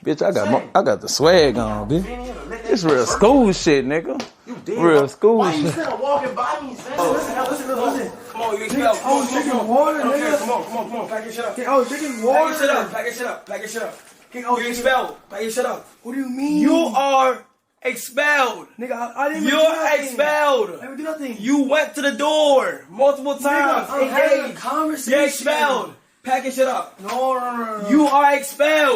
Bitch, I got the swag on, bitch. It's real school shit, nigga. Real school shit. Why you still walking by me, son? Listen. Come on, you expelled. Oh, drinking water, nigga. Come on. Pack your shit up. Oh, drinking water. Pack your shit up. You expelled. Pack your shit up. What do you mean? You are expelled. Nigga, I didn't even do nothing. You're expelled. I didn't do nothing. You went to the door multiple times. I'm having a conversation. You're expelled. Pack your shit up. No. You are expelled.